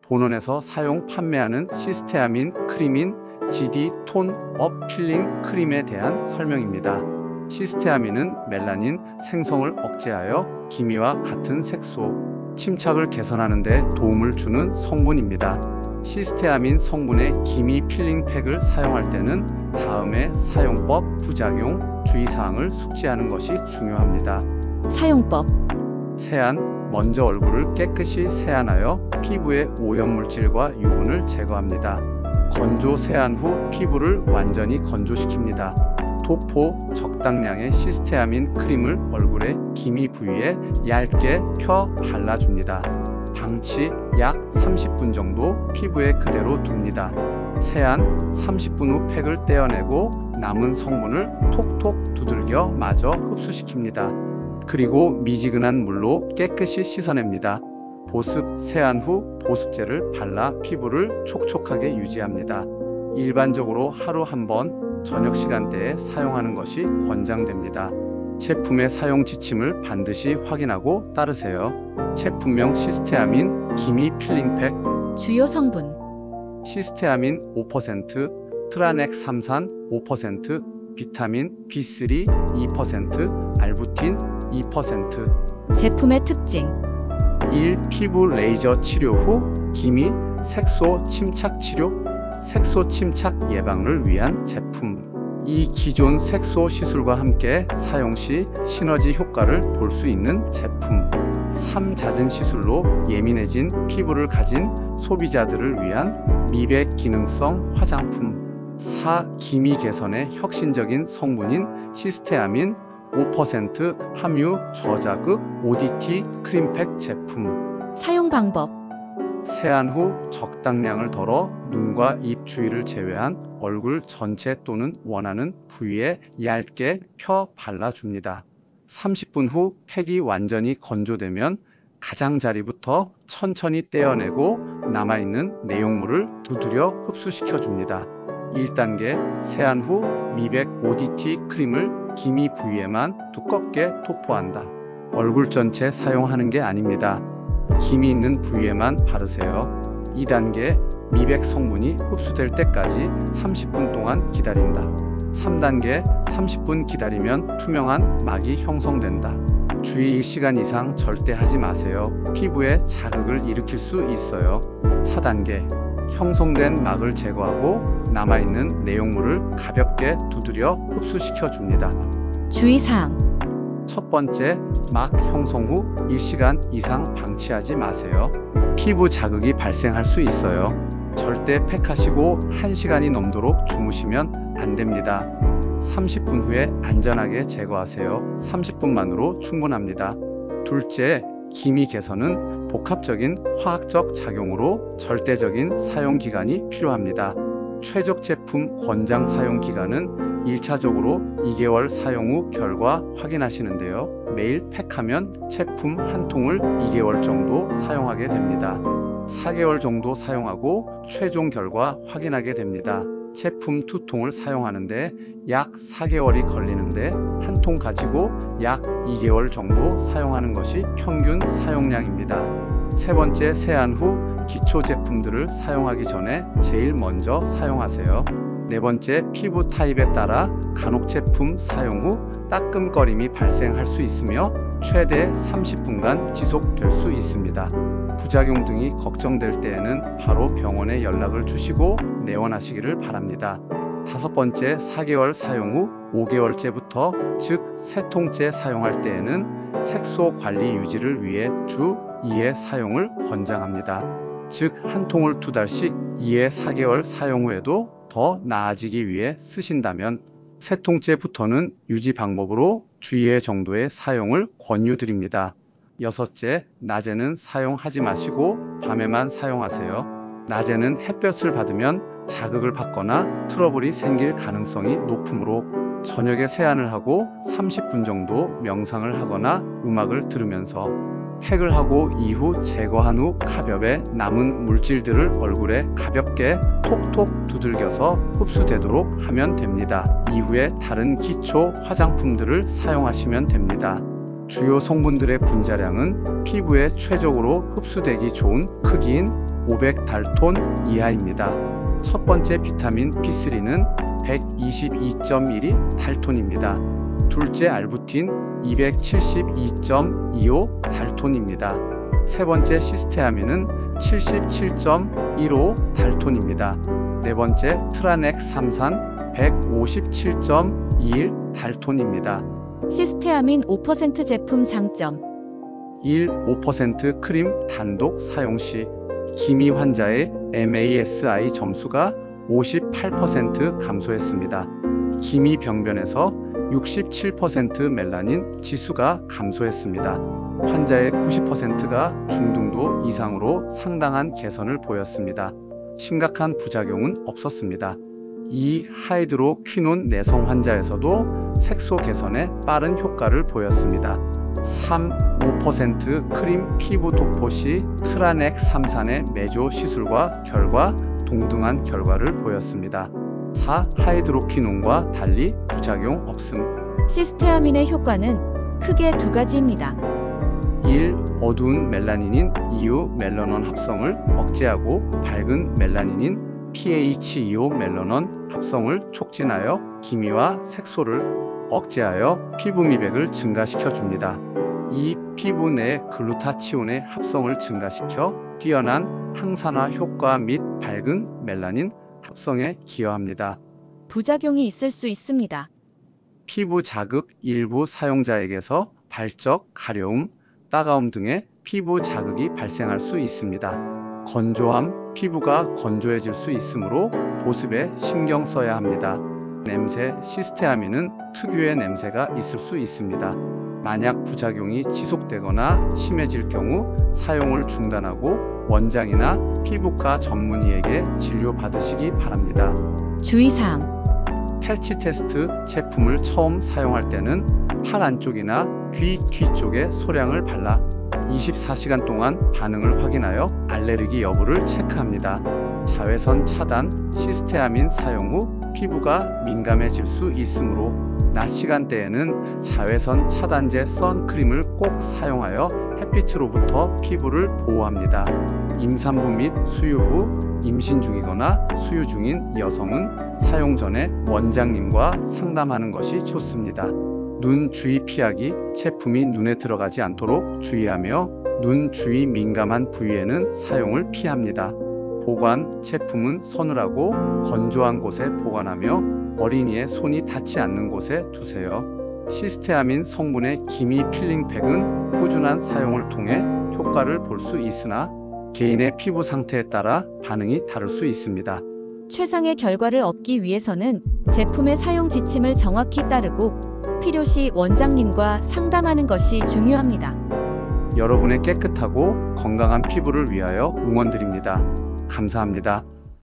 본원에서 사용 판매하는 시스테아민 크림인 GD 톤 업 필링 크림에 대한 설명입니다. 시스테아민은 멜라닌 생성을 억제하여 기미와 같은 색소, 침착을 개선하는 데 도움을 주는 성분입니다. 시스테아민 성분의 기미 필링 팩을 사용할 때는 다음의 사용법, 부작용, 주의사항을 숙지하는 것이 중요합니다. 사용법. 세안. 먼저 얼굴을 깨끗이 세안하여 피부의 오염물질과 유분을 제거합니다. 건조. 세안 후 피부를 완전히 건조시킵니다. 도포. 적당량의 시스테아민 크림을 얼굴의 기미 부위에 얇게 펴 발라줍니다. 방치. 약 30분 정도 피부에 그대로 둡니다. 세안. 30분 후 팩을 떼어내고 남은 성분을 톡톡 두들겨 마저 흡수시킵니다. 그리고 미지근한 물로 깨끗이 씻어냅니다. 보습. 세안 후 보습제를 발라 피부를 촉촉하게 유지합니다. 일반적으로 하루 한 번 저녁 시간대에 사용하는 것이 권장됩니다. 제품의 사용 지침을 반드시 확인하고 따르세요. 제품명 시스테아민 기미 필링 팩. 주요 성분. 시스테아민 5%, 트라넥삼산 5%, 비타민 B3 2%, 알부틴 2%. 제품의 특징. 1. 피부 레이저 치료 후 기미, 색소 침착 치료, 색소 침착 예방을 위한 제품. 2. 기존 색소 시술과 함께 사용 시 시너지 효과를 볼 수 있는 제품. 3. 잦은 시술로 예민해진 피부를 가진 소비자들을 위한 미백 기능성 화장품. 4. 기미 개선에 혁신적인 성분인 시스테아민 5% 함유 저자극 ODT 크림팩 제품. 사용 방법. 세안 후 적당량을 덜어 눈과 입 주위를 제외한 얼굴 전체 또는 원하는 부위에 얇게 펴 발라줍니다. 30분 후 팩이 완전히 건조되면 가장자리부터 천천히 떼어내고 남아있는 내용물을 두드려 흡수시켜줍니다. 1단계. 세안 후 미백 ODT 크림을 기미 부위에만 두껍게 도포한다. 얼굴 전체 사용하는 게 아닙니다. 기미 있는 부위에만 바르세요. 2단계. 미백 성분이 흡수될 때까지 30분 동안 기다린다. 3단계. 30분 기다리면 투명한 막이 형성된다. 주의 1시간 이상 절대 하지 마세요. 피부에 자극을 일으킬 수 있어요. 4단계. 형성된 막을 제거하고 남아있는 내용물을 가볍게 두드려 흡수시켜 줍니다. 주의사항. 첫 번째, 막 형성 후 1시간 이상 방치하지 마세요. 피부 자극이 발생할 수 있어요. 절대 팩하시고 1시간이 넘도록 주무시면 안 됩니다. 30분 후에 안전하게 제거하세요. 30분만으로 충분합니다. 둘째, 기미 개선은 복합적인 화학적 작용으로 절대적인 사용 기간이 필요합니다. 최적 제품 권장 사용 기간은 1차적으로 2개월 사용 후 결과 확인하시는데요. 매일 팩하면 제품 한 통을 2개월 정도 사용하게 됩니다. 4개월 정도 사용하고 최종 결과 확인하게 됩니다. 제품 2통을 사용하는데 약 4개월이 걸리는데 한 통 가지고 약 2개월 정도 사용하는 것이 평균 사용량입니다. 세 번째, 세안 후 기초 제품들을 사용하기 전에 제일 먼저 사용하세요. 네 번째, 피부 타입에 따라 간혹 제품 사용 후 따끔거림이 발생할 수 있으며 최대 30분간 지속될 수 있습니다. 부작용 등이 걱정될 때에는 바로 병원에 연락을 주시고 내원하시기를 바랍니다. 다섯 번째, 4개월 사용 후 5개월째부터 즉 3통째 사용할 때에는 색소 관리 유지를 위해 주 2회 사용을 권장합니다. 즉 한 통을 2달씩 2회 4개월 사용 후에도 더 나아지기 위해 쓰신다면 3통째부터는 유지 방법으로 주 2회 정도의 사용을 권유드립니다. 여섯째, 낮에는 사용하지 마시고 밤에만 사용하세요. 낮에는 햇볕을 받으면 자극을 받거나 트러블이 생길 가능성이 높으므로 저녁에 세안을 하고 30분 정도 명상을 하거나 음악을 들으면서 팩을 하고 이후 제거한 후 가볍게 남은 물질들을 얼굴에 가볍게 톡톡 두들겨서 흡수되도록 하면 됩니다. 이후에 다른 기초 화장품들을 사용하시면 됩니다. 주요 성분들의 분자량은 피부에 최적으로 흡수되기 좋은 크기인 500달톤 이하입니다. 첫 번째 비타민 B3는 122.12 달톤입니다. 둘째 알부틴 272.25 달톤입니다. 세 번째 시스테아민은 77.15 달톤입니다. 네 번째 트라넥삼산 157.21 달톤입니다. 시스테아민 5% 제품 장점. 1. 5% 크림 단독 사용 시 기미 환자의 MASI 점수가 58% 감소했습니다. 기미 병변에서 67% 멜라닌 지수가 감소했습니다. 환자의 90%가 중등도 이상으로 상당한 개선을 보였습니다. 심각한 부작용은 없었습니다. 2. 하이드로퀴논 내성 환자에서도 색소 개선에 빠른 효과를 보였습니다. 3. 5% 크림 피부 도포 시 트라넥삼산의 메조 시술과 결과 동등한 결과를 보였습니다. 4. 하이드로퀴논과 달리 부작용 없음. 시스테아민의 효과는 크게 두 가지입니다. 1. 어두운 멜라닌인 EU 멜라논 합성을 억제하고 밝은 멜라닌인 PH2O 멜라논 합성을 촉진하여 기미와 색소를 억제하여 피부 미백을 증가시켜 줍니다. 2. 피부 내 글루타치온의 합성을 증가시켜 뛰어난 항산화 효과 및 밝은 멜라닌 합성에 기여합니다. 부작용이 있을 수 있습니다. 피부 자극 일부 사용자에게서 발적, 가려움, 따가움 등의 피부 자극이 발생할 수 있습니다. 건조함, 피부가 건조해질 수 있으므로 보습에 신경 써야 합니다. 냄새, 시스테아민은 특유의 냄새가 있을 수 있습니다. 만약 부작용이 지속되거나 심해질 경우 사용을 중단하고 원장이나 피부과 전문의에게 진료받으시기 바랍니다. 주의사항. 패치 테스트 제품을 처음 사용할 때는 팔 안쪽이나 귀 뒤쪽에 소량을 발라 24시간 동안 반응을 확인하여 알레르기 여부를 체크합니다. 자외선 차단, 시스테아민 사용 후 피부가 민감해질 수 있으므로 낮 시간대에는 자외선 차단제 선크림을 꼭 사용하여 햇빛으로부터 피부를 보호합니다. 임산부 및 수유부, 임신 중이거나 수유 중인 여성은 사용 전에 원장님과 상담하는 것이 좋습니다. 눈 주위 피하기, 제품이 눈에 들어가지 않도록 주의하며 눈 주위 민감한 부위에는 사용을 피합니다. 보관, 제품은 서늘하고 건조한 곳에 보관하며 어린이의 손이 닿지 않는 곳에 두세요. 시스테아민 성분의 기미 필링팩은 꾸준한 사용을 통해 효과를 볼 수 있으나 개인의 피부 상태에 따라 반응이 다를 수 있습니다. 최상의 결과를 얻기 위해서는 제품의 사용 지침을 정확히 따르고 필요시 원장님과 상담하는 것이 중요합니다. 여러분의 깨끗하고 건강한 피부를 위하여 응원드립니다. 감사합니다.